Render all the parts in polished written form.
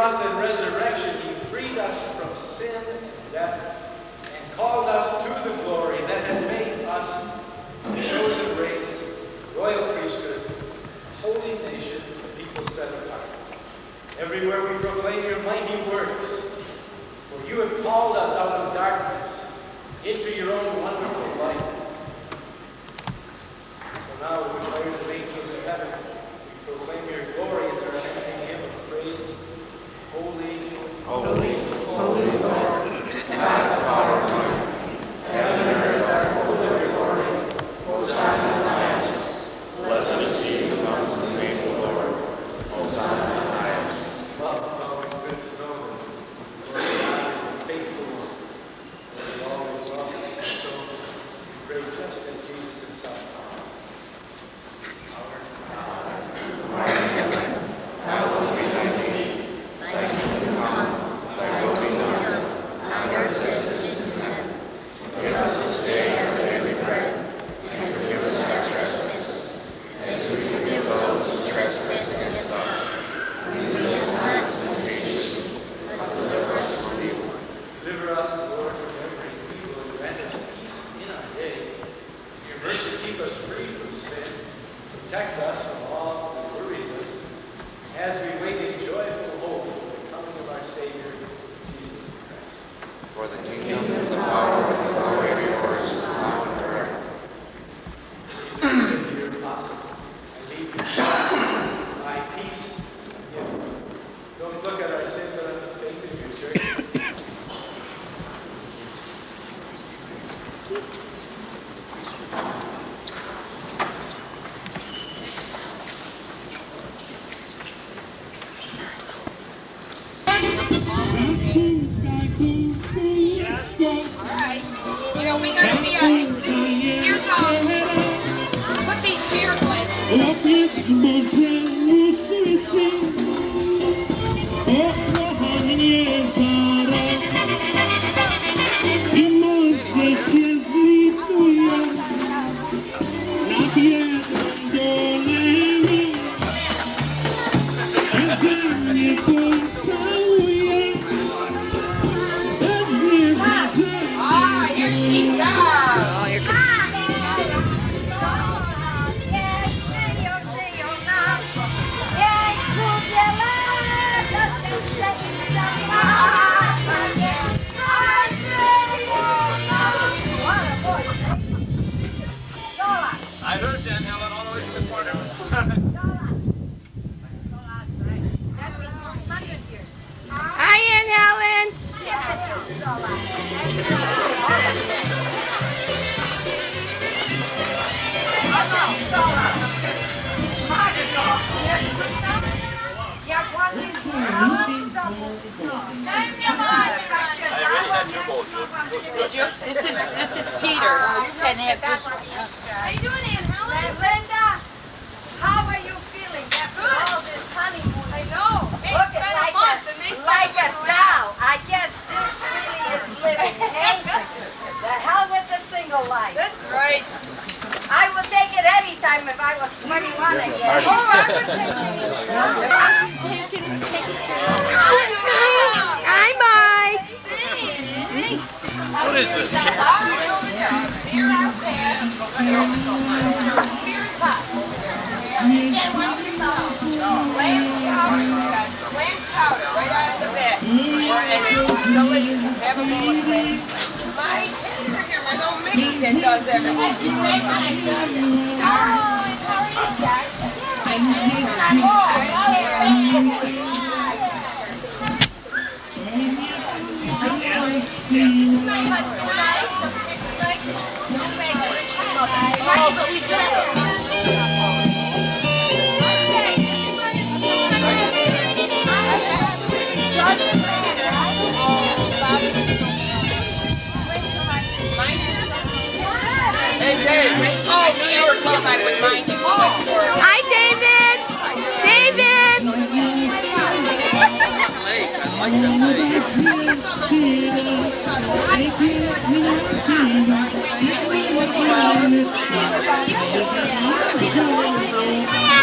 cross and resurrection, he freed us from sin and death and called us to the glory that has made us a chosen race, royal priesthood, a holy nation, a people set apart. Everywhere we proclaim your mighty works, for you have called us out of darkness into your own wonderful light. So now, with the choirs of angels in heaven, we proclaim your glory and our ending hymn of praise. Holy, holy, holy Lord, God of our Lord, heaven and earth are full of your glory. Hosanna in the highest. Blessed is he who comes in the name of the Lord. Hosanna in the highest. Well, it's always good to know that the Lord God is a faithful one. That he always loves us. And so we pray just as Jesus himself promised. Our God, who art in heaven, hallowed be thy name. Thy kingdom come, thy will be done, on earth as it is in heaven. Give us this day our daily bread, and forgive us our trespasses, as we forgive those who trespass against us. And lead us not into temptation, but deliver us from evil. Deliver us, Lord, from every evil, and grant us peace in our day. Your mercy keep us free from sin. Protect us from all that worries us, as we wait in joyful hope for the coming of our Savior, Jesus Christ. For the kingdom and the power and the glory are yours, now and forever. Jesus said to your apostles, I leave you my peace I give you. Don't look at our sins, but at the faith in your church. Alright. You know, we gotta be on it. Here goes. Put these beer I heard that, Helen, all the way to the corner. Hi, Aunt Helen. This is Peter. And How you doing, Aunt Helen? Linda, how are you feeling after all this honeymoon? I know. Hey, Look it's been at a month and they like a said doll. I guess this really is living, eh? The hell with the single life. That's right. I would take it any time if I was 21 again. Oh, I would take it. Hi, Mike. What is this? Lamb chowder right out of the bed. And it's delicious. Have a bowl of lamb. My sister here, my little Mickey that does everything. This is my husband. Right, but we did. Hey, Dave. Oh, me or Kim, I would mind if you went for it. Hi, David. David. I like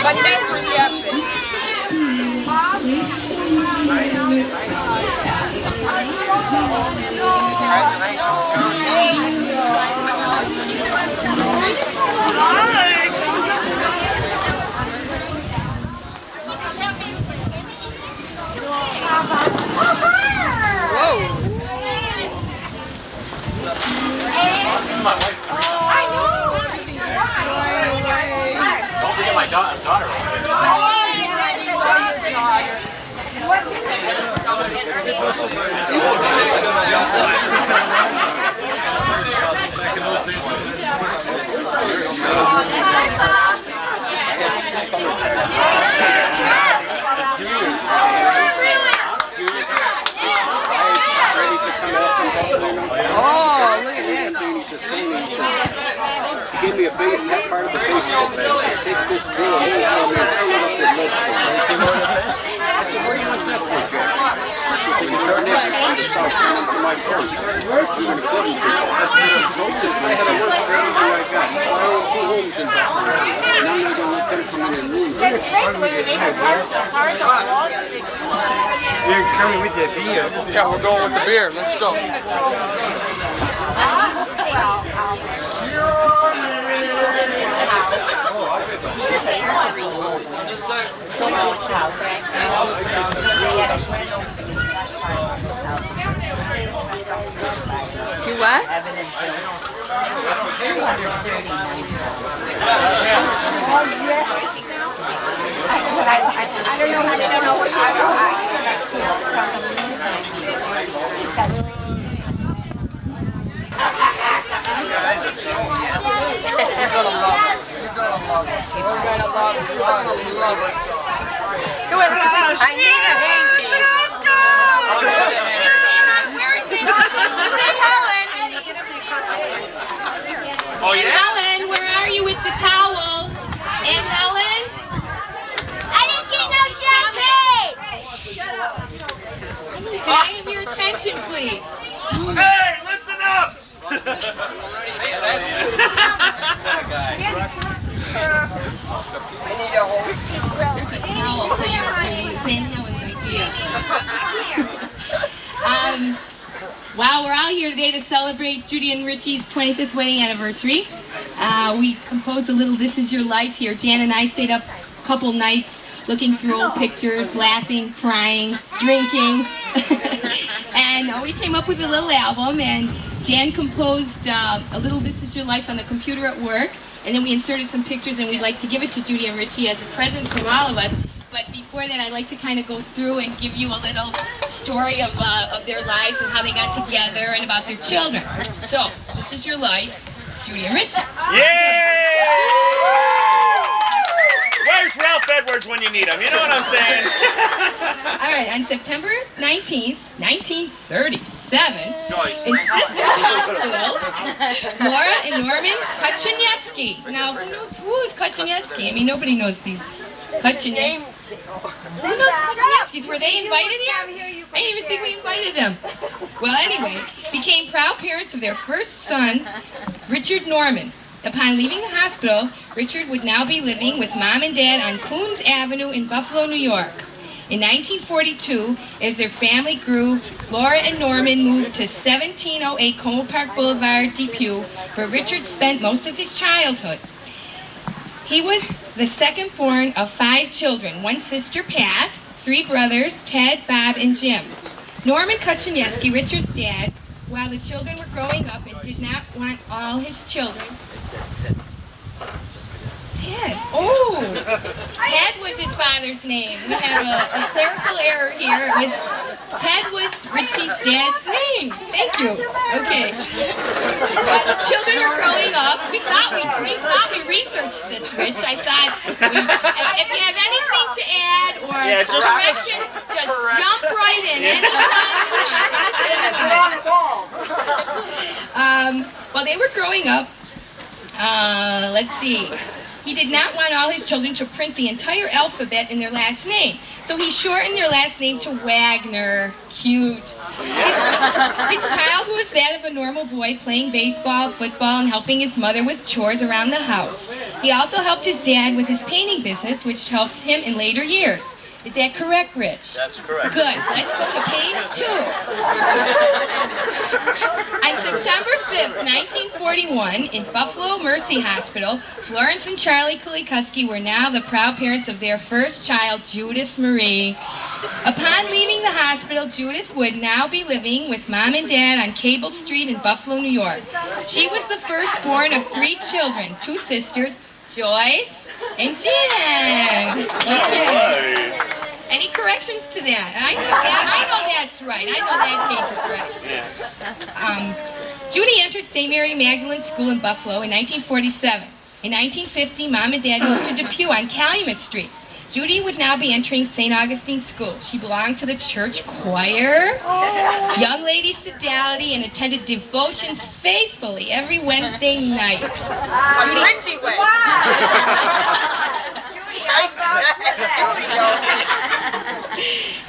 But thanks for the update. Don't forget my daughter. Oh, look at this. She gave me a base, that part of the base. Take this drill and then tell me to pull it up with lead. I said, where do you want that for, Jack? She said, you start there, you find the south down to my first. I'm going to put it in. I had to work for everything I got. So I own 2 homes in Buffalo. And I'm not going to let them come in and ruin it. You're coming with that beer. Yeah, we're going with the beer. Let's go. You what? I need a hanky. Aunt Helen, where are you with the towel? Aunt Helen? I didn't get no champagne. Can I have your attention, please? Hey, listen up! There's a towel for you, Judy. It was Aunt Helen's idea. Wow, we're out here today to celebrate Judy and Richie's 25th wedding anniversary. We composed a little This Is Your Life here. Jan and I stayed up a couple nights looking through old pictures, laughing, crying, drinking. And we came up with a little album, and Jan composed a little This Is Your Life on the computer at work. And then we inserted some pictures, and we'd like to give it to Judy and Richie as a present from all of us. But before that, I'd like to kind of go through and give you a little story of their lives and how they got together and about their children. So, This Is Your Life, Judy and Richie. Yay! Where's Ralph Edwards when you need him? You know what I'm saying? All right, on September 19th, 1937, in Sisters Hospital, Laura and Norman Kuczynski. Now, who is Kuczynski? I mean, nobody knows these Kuczynski. Who knows Kuczynskis? Were they invited here? I didn't even think we invited them. Well, anyway, became proud parents of their first son, Richard Norman. Upon leaving the hospital, Richard would now be living with Mom and Dad on Coons Avenue in Buffalo, New York. In 1942, as their family grew, Laura and Norman moved to 1708 Como Park Boulevard, Depew, where Richard spent most of his childhood. He was the second born of 5 children, 1 sister, Pat, 3 brothers, Ted, Bob, and Jim. Norman Kuczynski, Richard's dad, while the children were growing up and did not want all his children. Ted. Oh, Ted was his father's name. We had a clerical error here. Ted was Richie's dad's name. Thank you. Okay. While the children were growing up, we thought we researched this, Rich. I thought if you have anything to add or corrections, just jump right in anytime you want. While they were growing up, let's see. He did not want all his children to print the entire alphabet in their last name. So he shortened their last name to Wagner. Cute. His childhood was that of a normal boy playing baseball, football, and helping his mother with chores around the house. He also helped his dad with his painting business, which helped him in later years. Is that correct, Rich? That's correct. Good. Let's go to page 2. On September 5th, 1941, in Buffalo Mercy Hospital, Florence and Charlie Kulikuski were now the proud parents of their first child, Judith Marie. Upon leaving the hospital, Judith would now be living with Mom and Dad on Cable Street in Buffalo, New York. She was the firstborn of 3 children, 2 sisters, Joyce and Jan. Okay. Any corrections to that? I know that's right. I know that page is right. Judy entered St. Mary Magdalene School in Buffalo in 1947. In 1950, Mom and Dad moved to Depew on Calumet Street. Judy would now be entering St. Augustine School. She belonged to the church choir, Young Ladies Sodality, and attended devotions faithfully every Wednesday night. Judy, Richie went.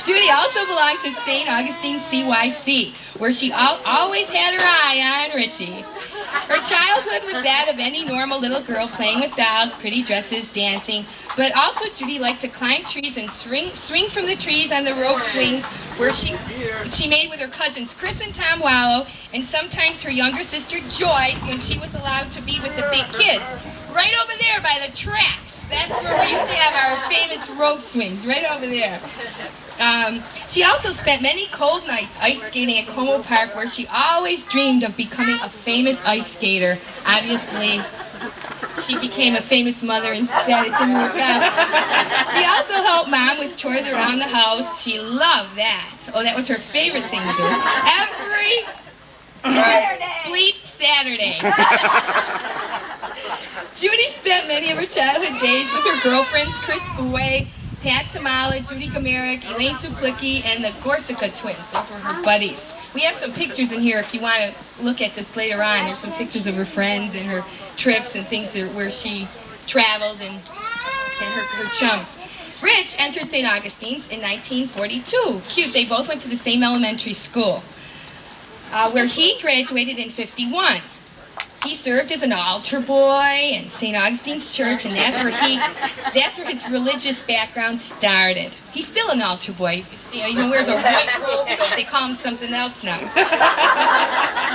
Judy also belonged to St. Augustine CYC, where she always had her eye on Richie. Her childhood was that of any normal little girl, playing with dolls, pretty dresses, dancing. But also Judy liked to climb trees and swing from the trees on the rope swings, where she made with her cousins Chris and Tom Wallow, and sometimes her younger sister Joyce when she was allowed to be with the big kids. Right over there by the tracks. That's where we used to have our famous rope swings, right over there. She also spent many cold nights ice skating at Como Park, where she always dreamed of becoming a famous ice skater. Obviously, she became a famous mother instead. It didn't work out. She also helped Mom with chores around the house. She loved that. Oh, that was her favorite thing to do. Every bleep Saturday. Judy spent many of her childhood days with her girlfriends Chris Bouet, Pat Tamala, Judy Gamerick, Elaine Suplicki, and the Gorsica twins. Those were her buddies. We have some pictures in here if you want to look at this later on. There's some pictures of her friends and her trips and things where she traveled and her chums. Rich entered St. Augustine's in 1942. Cute, they both went to the same elementary school, where he graduated in 51. He served as an altar boy in St. Augustine's Church, and that's where his religious background started. He's still an altar boy. You see, he even wears a white robe, but they call him something else now.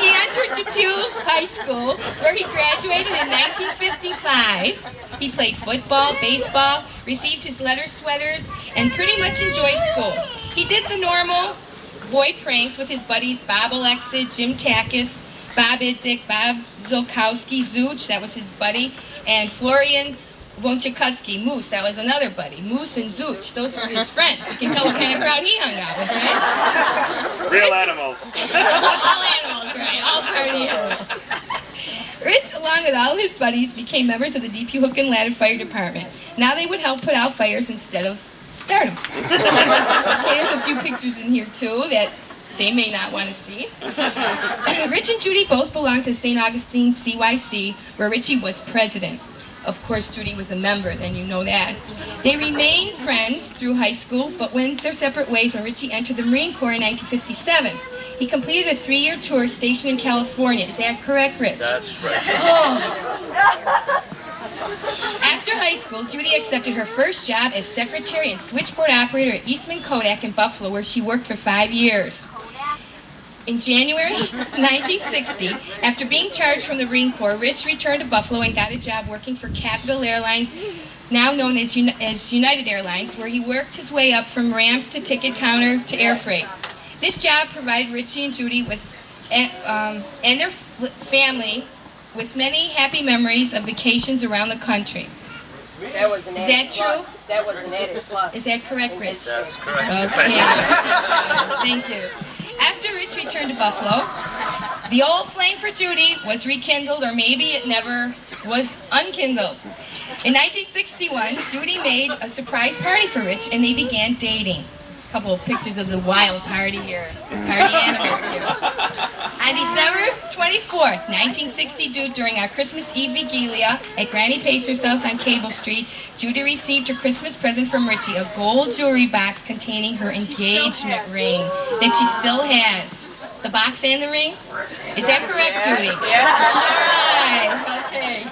He entered Depew High School, where he graduated in 1955. He played football, baseball, received his letter sweaters, and pretty much enjoyed school. He did the normal boy pranks with his buddies Bob Alexid, Jim Takis, Bob Idzik, Bob Zolkowski, Zooch, that was his buddy, and Florian Wojciechowski, Moose, that was another buddy. Moose and Zooch, those were his friends. You can tell what kind of crowd he hung out with, right? Real animals. All animals, right, all party animals. Rich, along with all of his buddies, became members of the Depew Hook and Ladder Fire Department. Now they would help put out fires instead of start them. Okay, there's a few pictures in here, too, that they may not want to see. Rich and Judy both belonged to St. Augustine CYC, where Richie was president. Of course, Judy was a member, then you know that. They remained friends through high school, but went their separate ways when Richie entered the Marine Corps in 1957. He completed a 3-year tour stationed in California. Is that correct, Rich? That's right. Oh. After high school, Judy accepted her first job as secretary and switchboard operator at Eastman Kodak in Buffalo, where she worked for 5 years. In January 1960, after being charged from the Marine Corps, Rich returned to Buffalo and got a job working for Capital Airlines, now known as United Airlines, where he worked his way up from ramps to ticket counter to air freight. This job provided Richie and Judy and their family with many happy memories of vacations around the country. That was an Is that true? That was an added plus. Is that correct, Rich? That's correct. Okay. Thank you. After Rich returned to Buffalo, the old flame for Judy was rekindled, or maybe it never was unkindled. In 1961, Judy made a surprise party for Rich, and they began dating. There's a couple of pictures of the wild party here, party animals here. On December 24th, 1962, during our Christmas Eve Vigilia at Granny Pacer's house on Cable Street, Judy received her Christmas present from Richie, a gold jewelry box containing her engagement ring that she still has. The box and the ring? Is that correct, Judy? Yeah. All right, okay.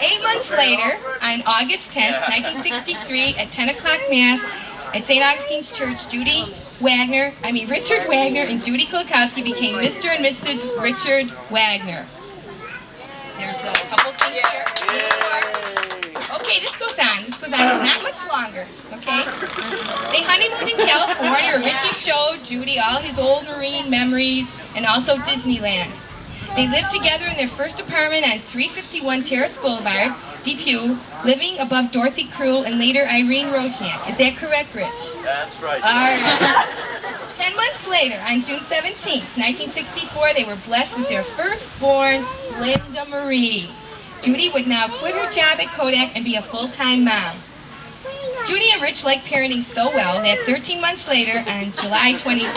8 months later, on August 10th, 1963, at 10 o'clock Mass, At St. Augustine's Church, Richard Wagner and Judy Kulikowski became Mr. and Mrs. Richard Wagner. There's a couple things here. Okay, this goes on, not much longer, okay? They honeymooned in California, where Richie showed Judy all his old marine memories and also Disneyland. They lived together in their first apartment on 351 Terrace Boulevard, Depew, living above Dorothy Cruel and later Irene Roshan. Is that correct, Rich? That's right. All right. 10 months later, on June 17th, 1964, they were blessed with their firstborn, Linda Marie. Judy would now quit her job at Kodak and be a full-time mom. Judy and Rich liked parenting so well that 13 months later, on July 22nd,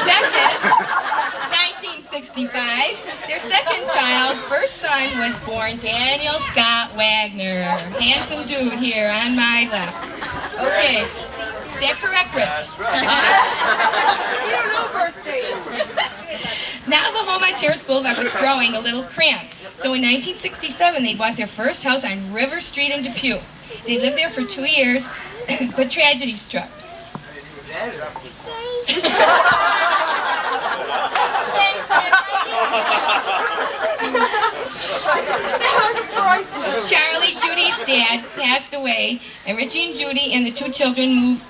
1965, their second child, first son, was born, Daniel Scott Wagner. Handsome dude here on my left. Okay, is that correct, Rich? We don't know birthdays. Now the home on Terrace Boulevard was growing a little cramped. So in 1967, they bought their first house on River Street in Depew. They lived there for 2 years, but tragedy struck. Charlie, Judy's dad, passed away, and Richie and Judy and the two children moved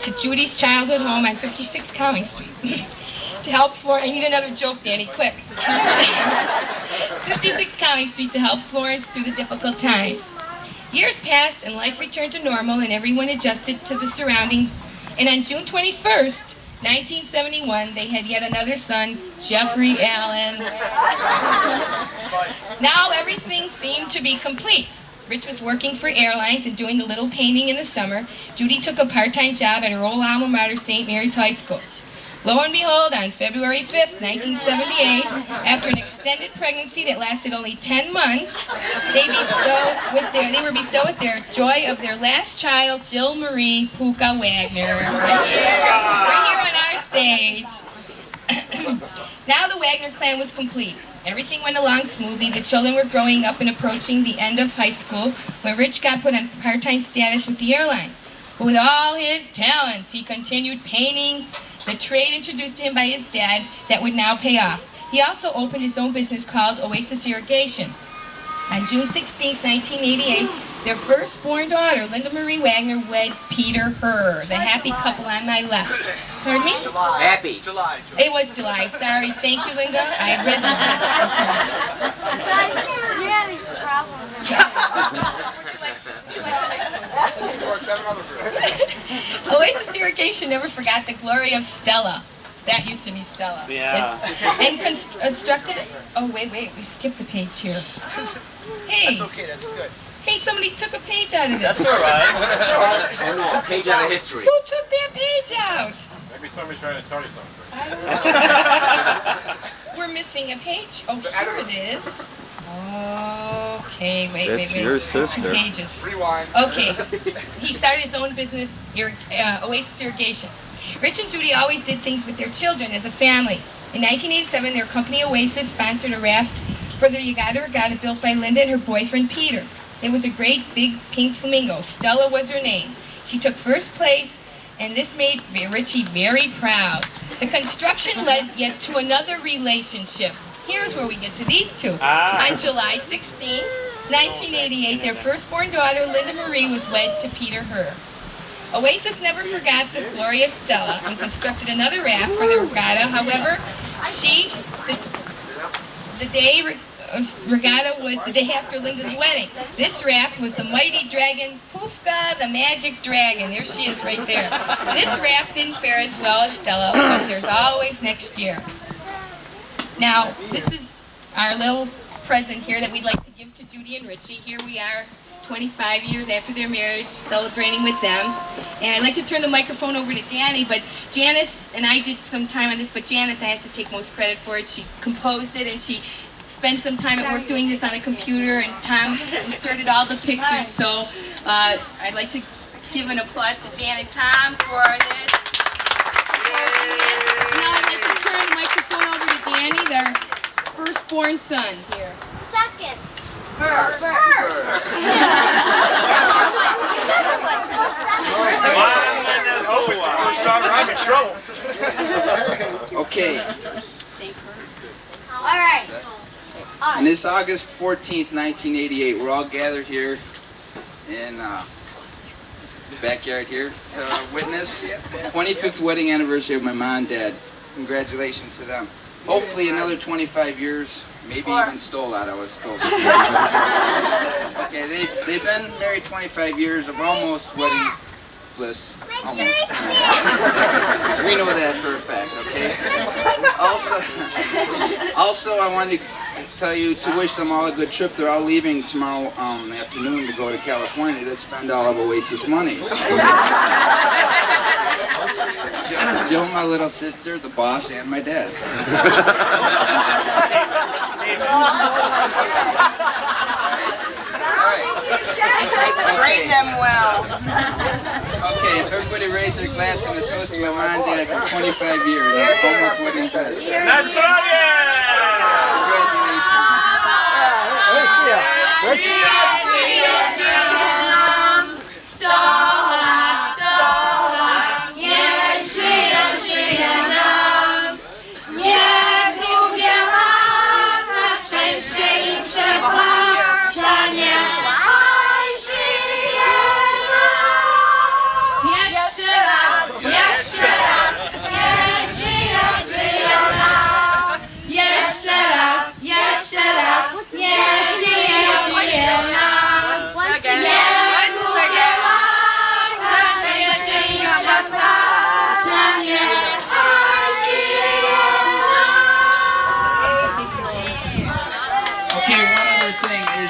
to Judy's childhood home on 56 Cowing Street. To help Florence, I need another joke, Danny, quick. 56 Cowing Street to help Florence through the difficult times. Years passed and life returned to normal and everyone adjusted to the surroundings. And on June 21st, 1971, they had yet another son, Jeffrey Allen. Now everything seemed to be complete. Rich was working for airlines and doing a little painting in the summer. Judy took a part-time job at her old alma mater, St. Mary's High School. Lo and behold, on February 5th, 1978, after an extended pregnancy that lasted only 10 months, they were bestowed with their joy of their last child, Jill Marie Puka Wagner. Right here on our stage. Now the Wagner clan was complete. Everything went along smoothly. The children were growing up and approaching the end of high school when Rich got put on part-time status with the airlines. But with all his talents, he continued painting, the trade introduced to him by his dad that would now pay off. He also opened his own business called Oasis Irrigation. On June 16, 1988, their firstborn daughter, Linda Marie Wagner, wed Peter Herr, the happy couple on my left. Pardon me? Happy. July. It was July. Sorry. Thank you, Linda. I read Guys, you're having some problems. Oasis Irrigation never forgot the glory of Stella. That used to be Stella. Yeah. And constructed. Oh wait, we skipped a page here. Hey. That's okay, that's good. Hey, somebody took a page out of this. That's all right. Oh no, a page out of history. Who took that page out? Maybe somebody's trying to tell you something. I don't know. We're missing a page. Oh, here it is. Okay, wait. That's your sister. 2 pages. Rewind. Okay. He started his own business, Oasis Irrigation. Rich and Judy always did things with their children as a family. In 1987, their company Oasis sponsored a raft for the Regatta built by Linda and her boyfriend Peter. It was a great big pink flamingo. Stella was her name. She took first place, and this made Richie very proud. The construction led yet to another relationship. Here's where we get to these two. On July 16, 1988, their firstborn daughter, Linda Marie, was wed to Peter Herr. Oasis never forgot the glory of Stella and constructed another raft for the regatta. However, the day regatta was the day after Linda's wedding. This raft was the mighty dragon, Pufka, the magic dragon. There she is right there. This raft didn't fare as well as Stella, but there's always next year. Now, this is our little present here that we'd like to give to Judy and Richie. Here we are, 25 years after their marriage, celebrating with them. And I'd like to turn the microphone over to Danny, but Janice and I did some time on this, but Janice has to take most credit for it. She composed it, and she spent some time at work doing this on a computer, and Tom inserted all the pictures. So I'd like to give an applause to Jan and Tom for this. Now I'd like to turn the microphone over to Danny, their firstborn son here. Second. Smile and Son, I'm in trouble. Okay. All right. And it's August 14th, 1988. We're all gathered here in the backyard here to witness the 25th wedding anniversary of my mom and dad. Congratulations to them. Hopefully another 25 years, maybe even stole out, I was told. Okay, they've been married 25 years of almost wedding bliss. Almost. We know that for a fact, okay? Also, I wanted to tell you to wish them all a good trip. They're all leaving tomorrow afternoon to go to California to spend all of Oasis money. Jill, my little sister, the boss, and my dad. Train them well. Okay, if everybody raise their glass and a toast to my mom and dad for 25 years. That's almost wedding best. That's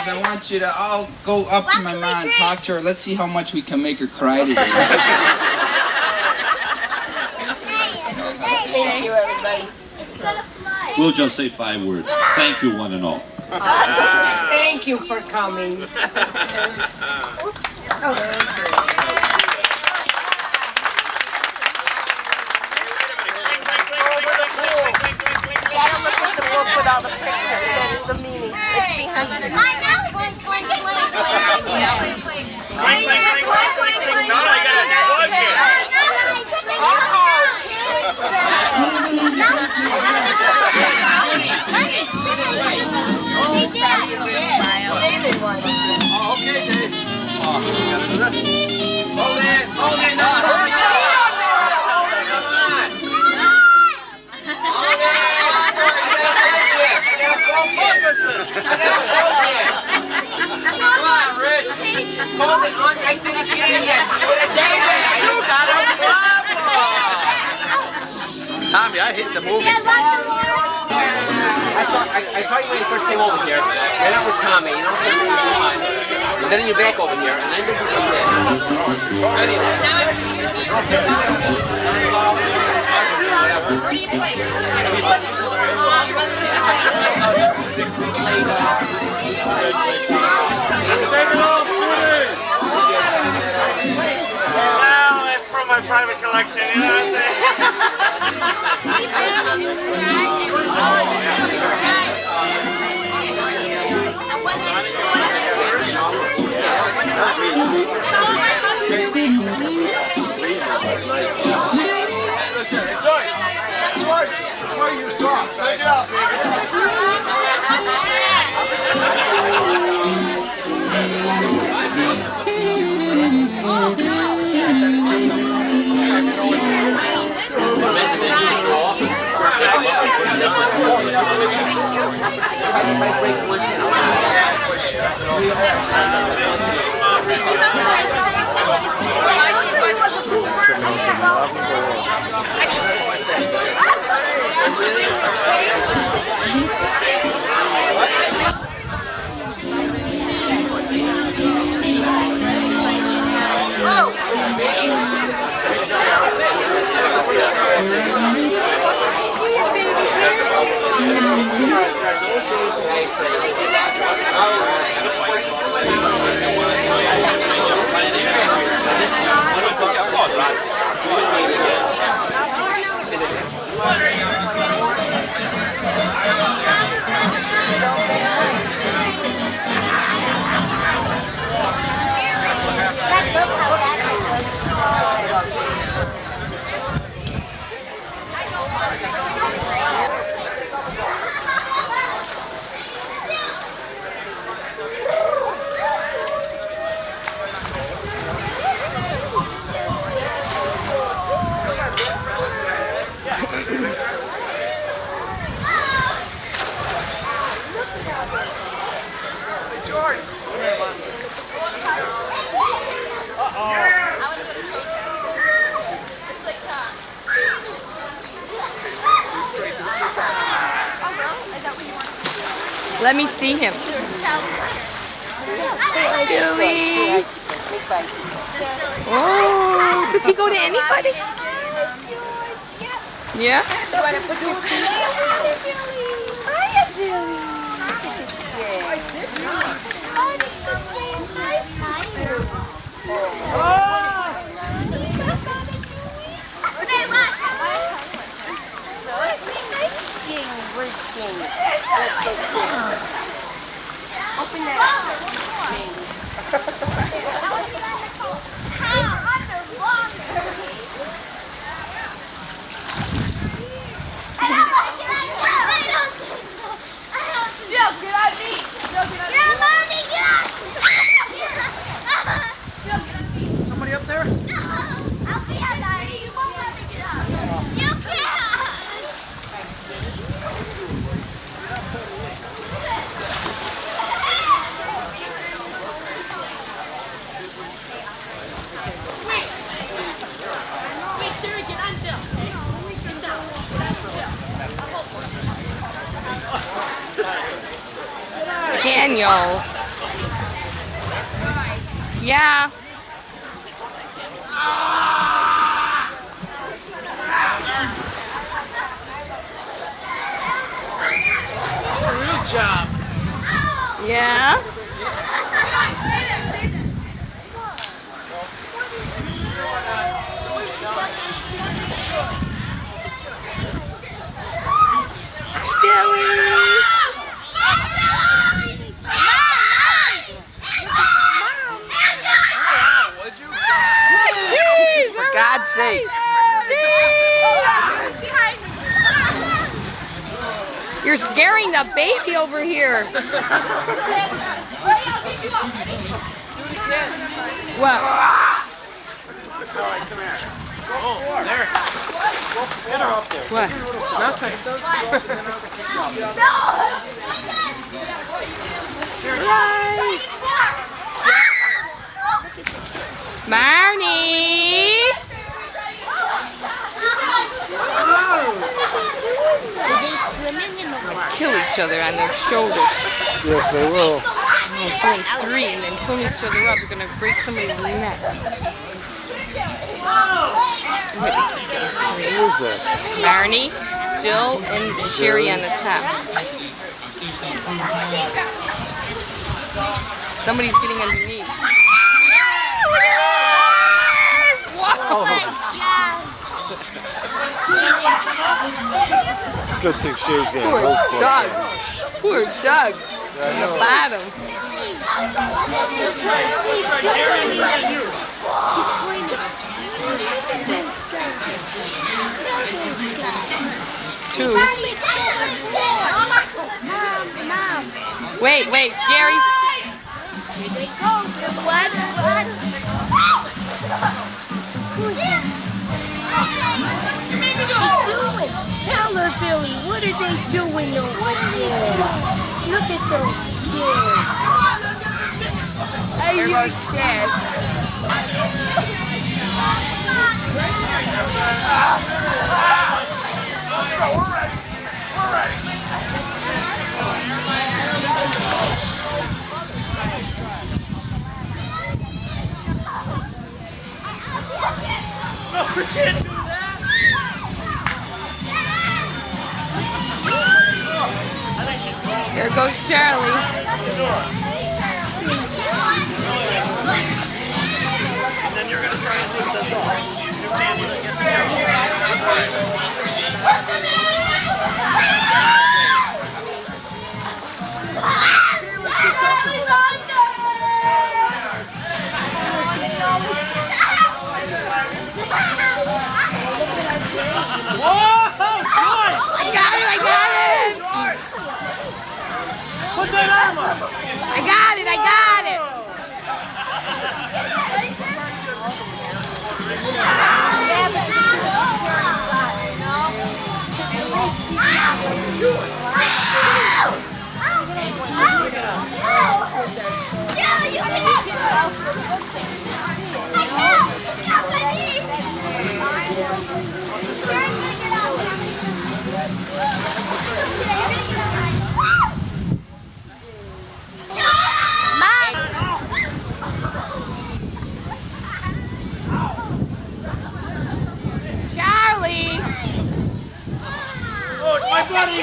I want you to all go up to my mom and talk to her. Let's see how much we can make her cry today. Thank you, everybody. We'll just say 5 words. Thank you, one and all. Thank you for coming. With all the pictures, that is the meaning. It's behind the Tommy, I hit the movie. I saw you when you first came over here. Right out with Tommy, you know, and then you're back over here, and then this is what you did. Anyway. Well, it's from my private collection, you know what I'm saying? Let me see him. Billy. Oh, does he go to anybody? Yeah? You want to put your feet up? Hiya, Billy. Where's Jamie? Open that. Somebody up there? Daniel. Yeah. Good job. Yeah. For God's sakes. You're scaring the baby over here. What? Oh, there. Get her up there. What? Nothing. Right. Marnie. Kill each other on their shoulders. Yes, they will. Doing three and then pulling each other up. They're gonna break somebody's neck. Who is that? Marnie, Jill, and Sherry on the top. Somebody's getting underneath. What? Good thing Shay's getting Poor both Doug. Poor Doug. On the bottom. Two. Wait, Gary's. Tell her, Billy, what are they doing over there? Look at those kids. There goes Chad. Here goes Charlie. And then you're going to try and lift us off. You can't even get I got it! Put that arm up! I got it! Charlie,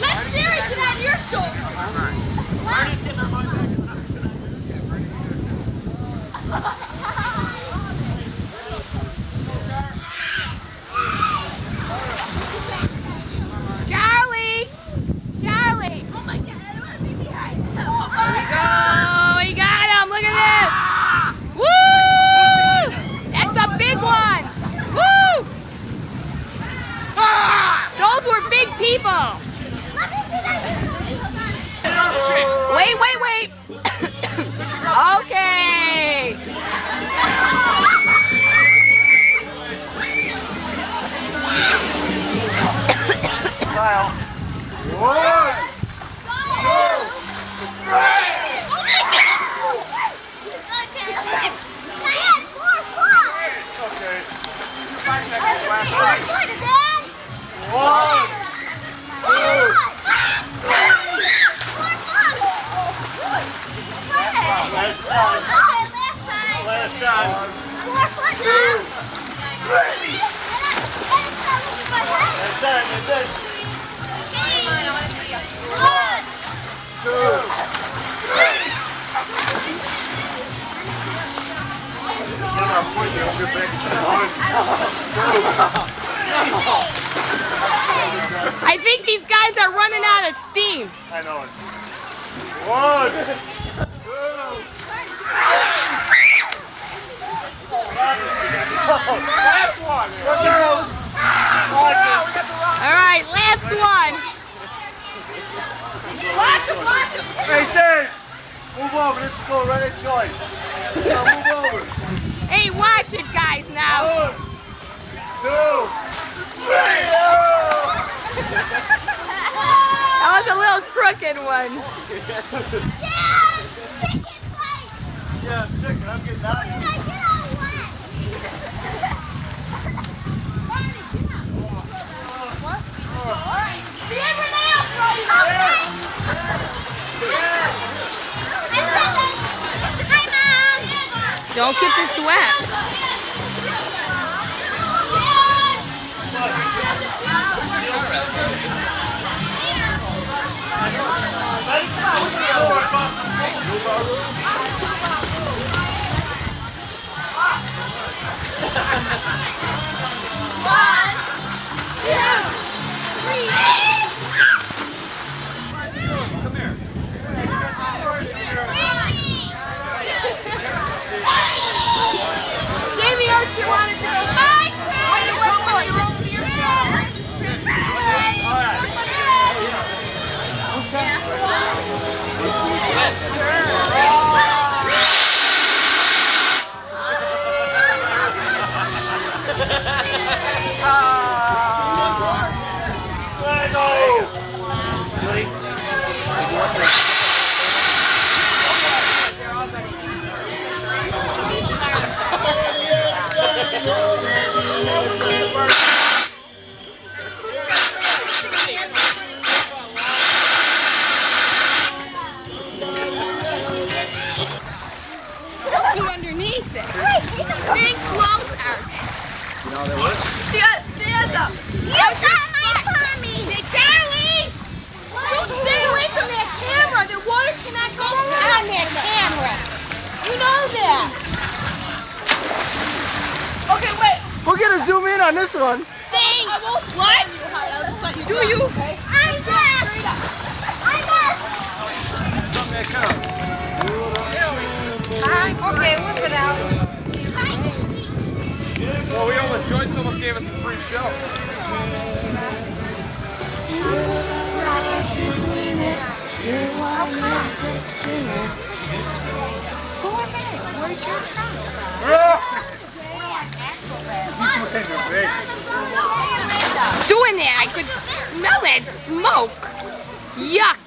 let's share it on your shoulder. Charlie! Oh my God, I want to be behind. There we go! He got him! Look at this! Woo! That's a big one! Woo! Those were big people! Wait! Okay! I think these guys are running out of steam. I know it. 1, 2. Last one. All right, last one. Watch him. Hey, Dave. Move over. Let's go right at Joyce. Move over. Hey, watch it, guys, now. 1, 2, 3. That was a little crooked one. Yeah, chicken. I'm getting out of here. Don't get this wet. Underneath it. Big swells out. You know what? Stand up. You got my tummy. Hey, Charlie! Don't stay away from that camera. The water cannot go on that camera. You know that. Okay, wait. We're gonna zoom in on this one. Thanks. What? Do you? I'm back. Something that counts. Okay, whip it out. Well, Joyce almost gave us a free show. Where's your trunk? Doing that, I could smell that smoke. Yuck.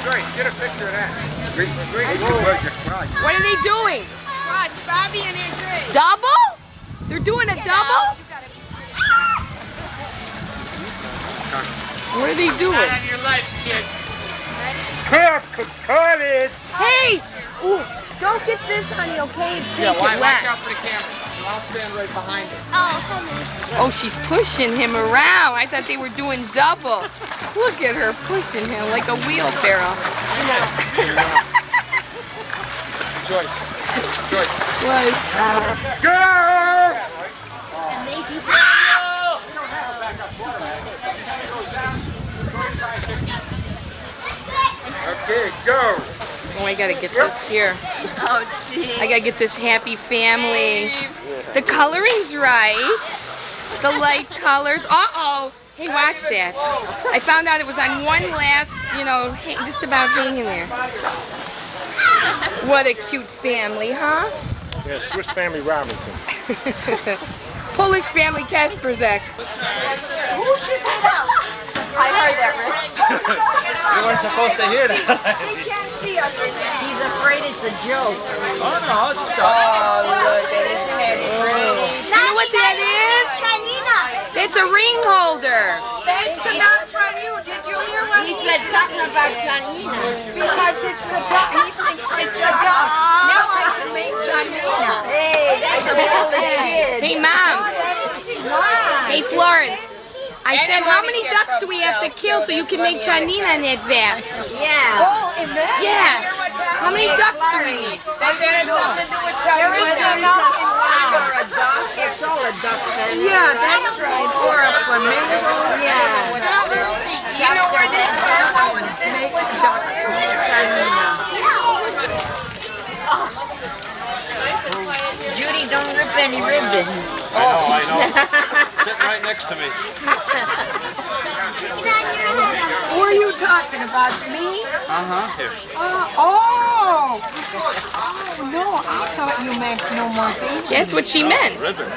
Great, get a picture of that. What are they doing? Watch, Bobby and Andre. Double? They're doing a double? What are they doing? On your life, kid. Cut it! Hey! Ooh, don't get this, honey, okay? It's taking Watch wet. out for the camera. I'll stand right behind it. Oh, she's pushing him around. I thought they were doing double. Look at her pushing him like a wheelbarrow. Joyce. Joyce. What? Go! Okay, go! Oh, I gotta get this here. Oh, gee. I gotta get this happy family. The coloring's right. The light colors. Uh-oh. Hey, watch that. I found out it was on one last, you know, just about hanging there. What a cute family, huh? Yeah, Swiss Family Robinson. Polish family Kasperzak. I heard that, Rich. You weren't supposed to hear that. He can't see us. He's afraid it's a joke. Oh, no, it's Oh, look, isn't that pretty? You know what that is? It's a ring holder. That's not from you. Did you hear what he said? Something about Janina. Because it's a duck. He thinks it's a duck. Now I can make Janina. Hey, that's a Polish kid. Hey, Mom. Why? Hey, Florence. I said, how many ducks do we have to kill so you can make Janina in that vat? Yeah. Oh, in that? Yeah. How many ducks do we need? There is enough for a duck. It's all a duck then. Yeah, that's right. Or a flamingo. Yeah. You know where this is? This is ducks for Janina. Judy, don't rip any ribbons. I know. Sitting right next to me. Who are you talking about? Me? Here. Oh, no, I thought you meant no more babies. That's what she meant. Ribbon.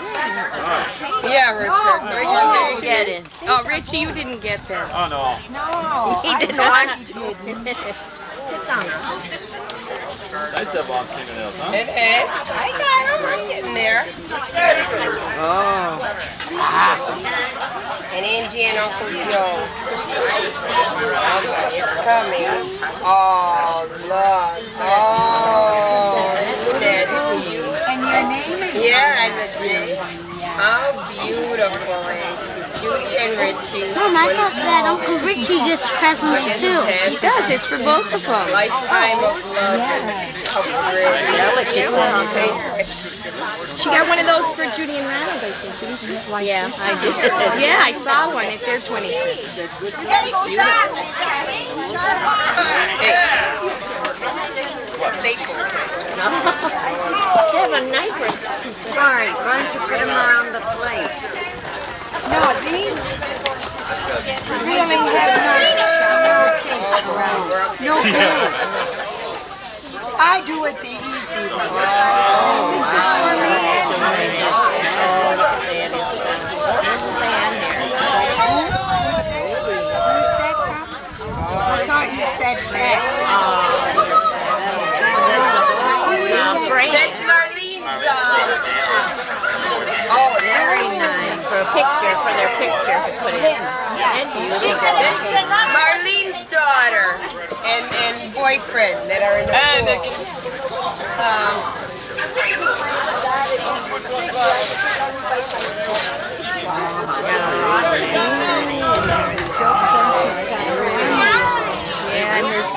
Yeah, Richard. Oh, get it. Oh, Richie, you didn't get that. Oh, no. No, he didn't want to. Sit down. Nice to have long fingernails, huh? It is. I got them. I'm getting there. Oh. And Angie and Uncle Joe. Okay, it's coming. Oh, look. Oh, that's cute. And your name is? Yeah, I'm a Judy. How beautiful, Auntie. Judy and Richie. Mom, I thought that Uncle Richie gets presents too. He does. It's for both of them. Lifetime of love. She got one of those for Judy and Ronald, I think. Yeah, I did. Yeah, I saw one at their 25th. Hey. Staple. They have a knife or something. Florence, why don't you put them around the plate? No, these really have no tape around. No glue. I do it the easy way. This is for me I thought you said that. That's Marlene's. Oh, very nice. For a picture, for their picture to put it in. And beautiful. Marlene's daughter and boyfriend that are in the pool. Yeah, and there's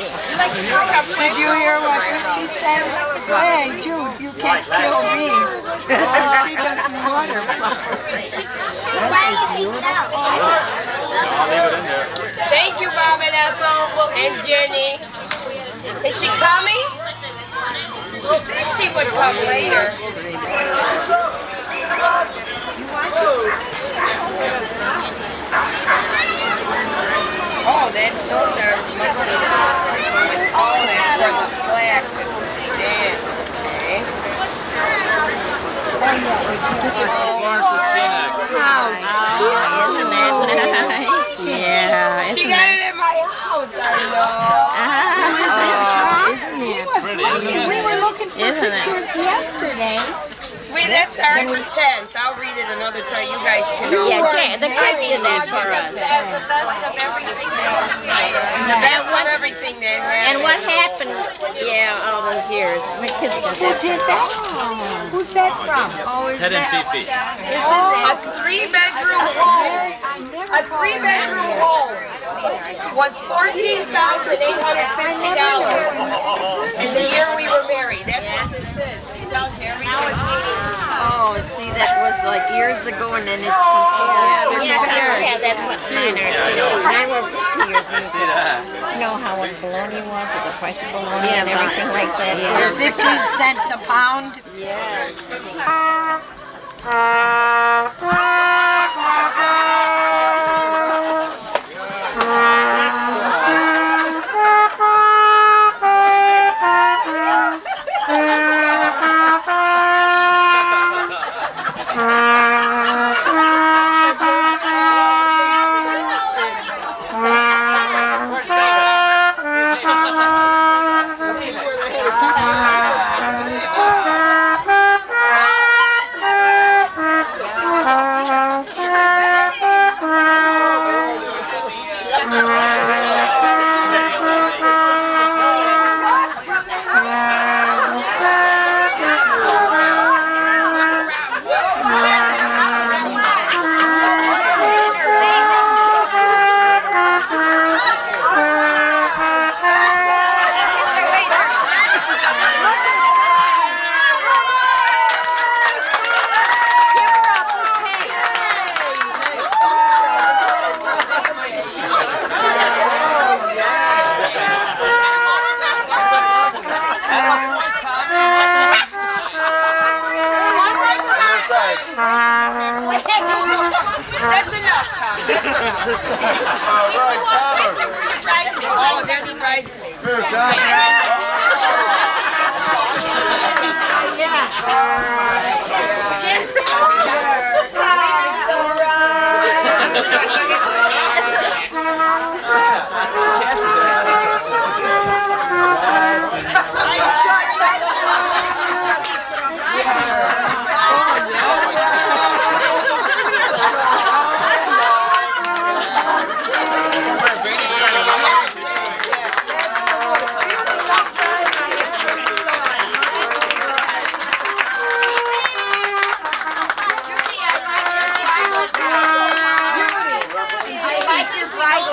that's Did you hear what Richie said? Hey, Jude, you can't kill these. Because she doesn't want her flowers. Thank you, Bob and Ethel and Jenny. Is she coming? She said she would come later. Oh, those must be with all that for the flag. Isn't that nice? Yeah. She got it in my house, I know. Isn't it? We were looking pictures yesterday. That's Article 10th. I'll read it another time. You guys can know. Yeah, the kids did that for us. The best of everything that happened. And what happened, all those years. My kids did that. Who's that from? Ted and Fifi. A three-bedroom home. A three-bedroom home was $14,850 in the year we were married. That's what this is. It tells you everything. Oh, see, that was like years ago, and then it's confused. Yeah, that's what mine are. Mine was 50 years ago. See that? You know how what bologna was, or the price of bologna and everything like that. They're 15 cents a pound. That's enough, Tom. Oh, they're the bridesmaids.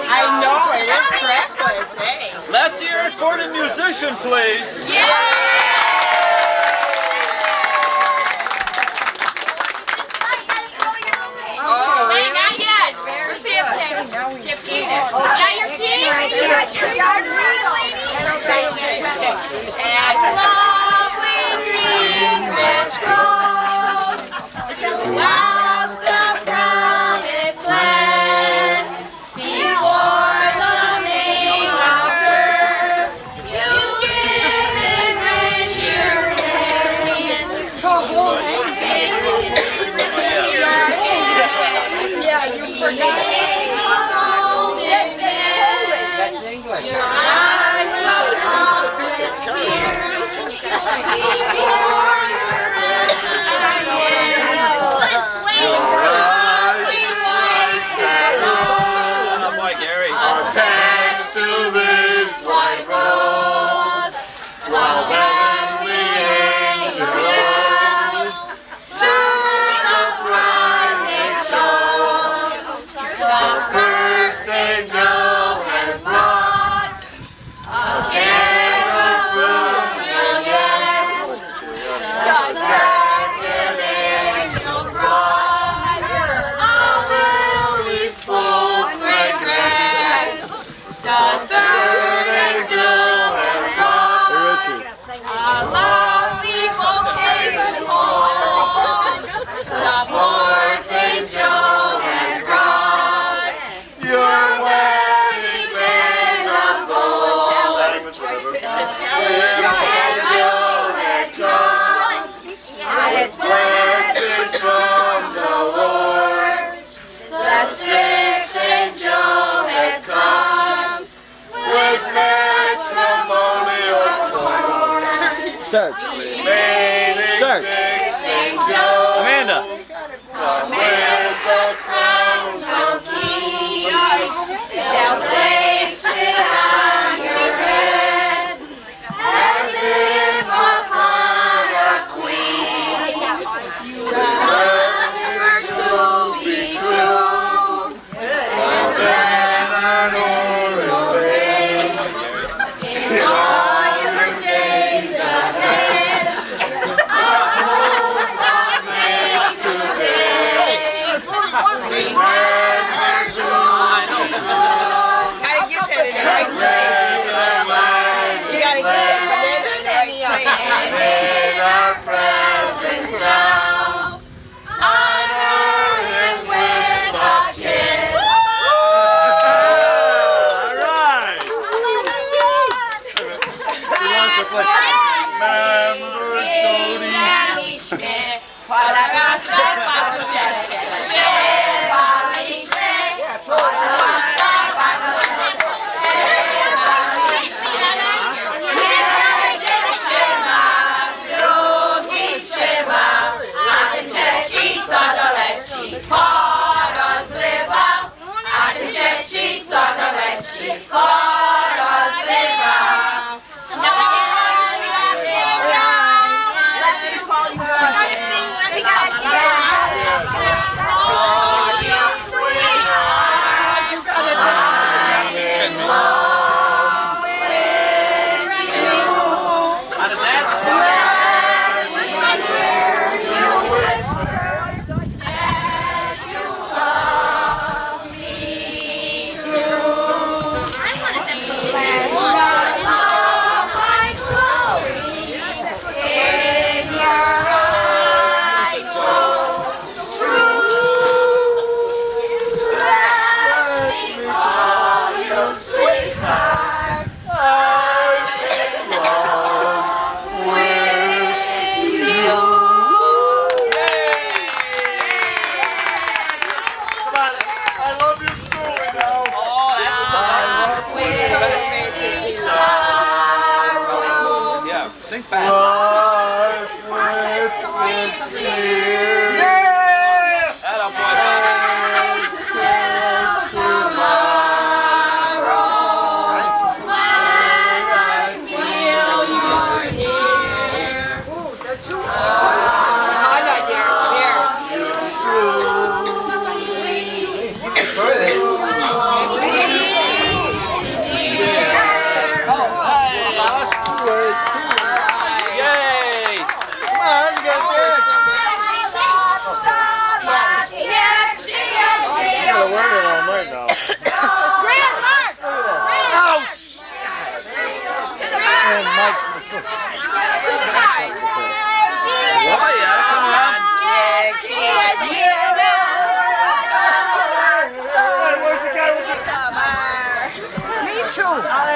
I know, it is breathless, eh? Let's hear it for the musician, please. Start. Start. Amanda. They'll place it on your head as if upon a queen. Remember to be true. Then an old day in all your days ahead. I hope I'll make today. Remember to Gotta get that in the right place. You gotta get it from in the right place. in our presence now. Honor him with a kiss. All right. Who wants to play? Remember Judy. Sing fast.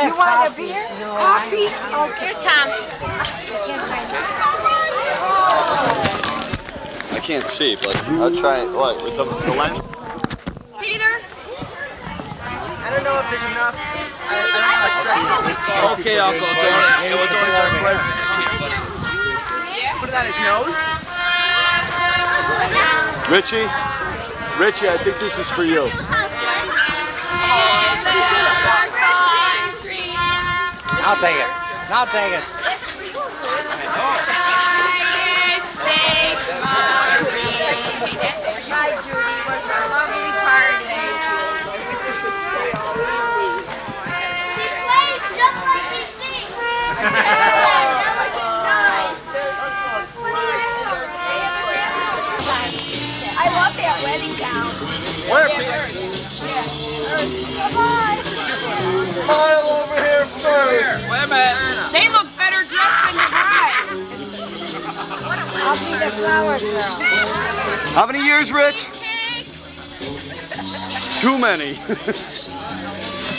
You want a beer? Coffee? Okay, Tom. I can't see, but I'll try it. What, with the lens? Peter? I don't know if there's enough. I don't know how stressed. Okay, Uncle, donate. It was always our pleasure. Put it on his nose? Richie, I think this is for you. I'll take it. I'll take it. Hi, Judy. It was a lovely party. He plays just like he sings. That was nice. I love that wedding gown. Where, Bye. over here first. Wait a minute. They look better dressed than the bride. I'll be the flowers girl. How many years, Rich? Too many.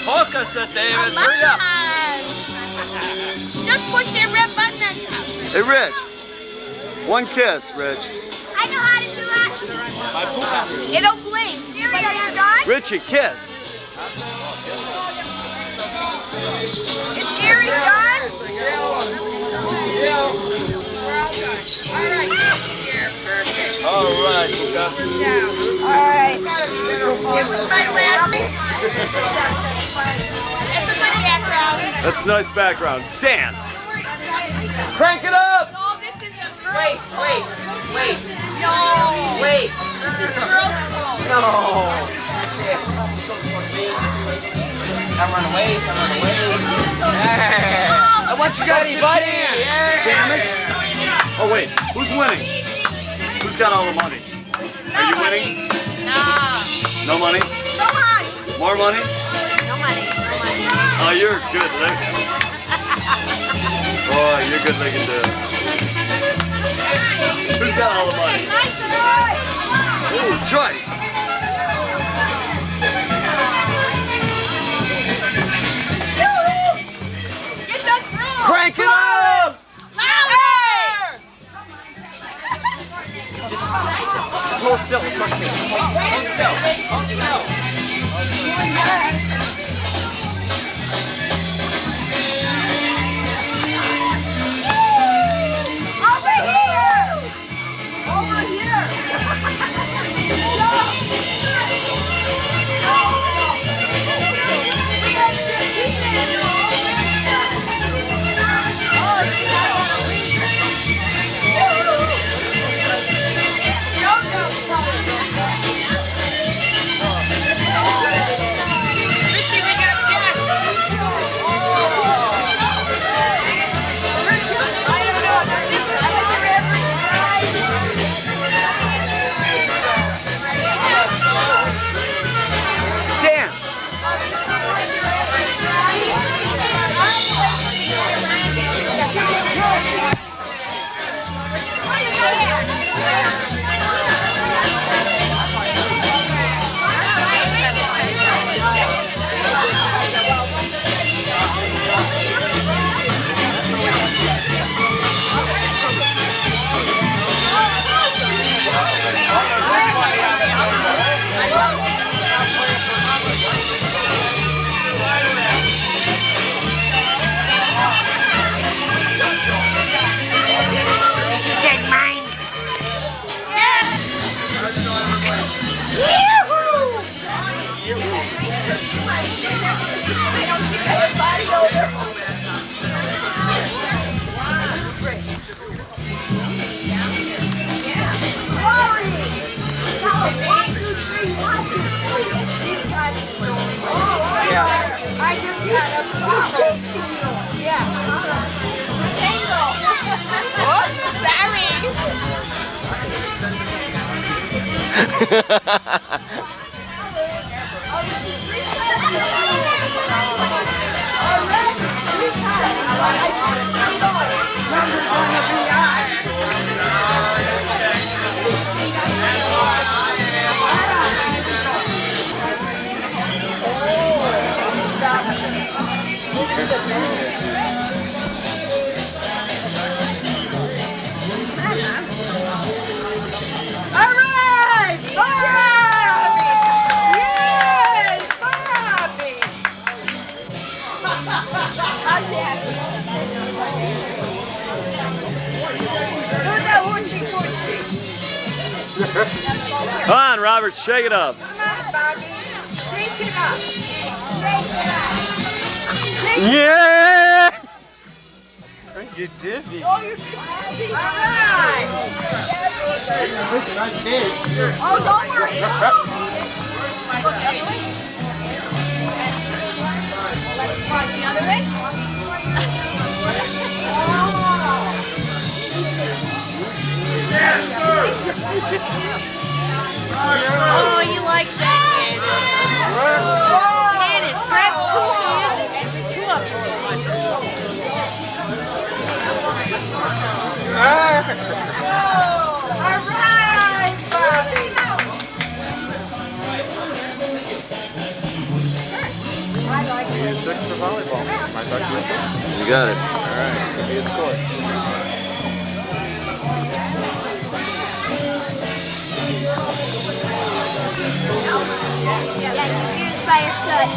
Focus it, David. Hurry up. Just push that red button on top. Hey, Rich. One kiss, Rich. I know how to do that. It'll blink. Are you done? Richie, kiss. Is Gary done? right, Luca. All right. It's a good background. That's a nice background. Dance. Crank it up. No, this is a girls' waist. No. Waist. This is girls' clothes. No. I'm on the waist. Hey. What you got, buddy? Damn it. Oh, wait. Who's winning? Who's got all the money? Are you winning? No. No money? No money. More money? No money. Oh, you're good looking. Boy, you're good looking too. Who's got all the money? Ooh, Joyce. Get the through. Crank it up! Louder. Just hold still. Trust me. Hold still. I just had a problem. Yeah. Come on, Robert, shake it up. Come on, Bobby. Shake it up. Shake it up. Shake it Yeah! You did it. All right. Oh, don't worry. Let's try the other way. Oh, you like that, Janice, grab two hands and the two of you. All right, Bobby. You 6 for volleyball. You got it. All right. Be a score. Yeah, confused by your foot.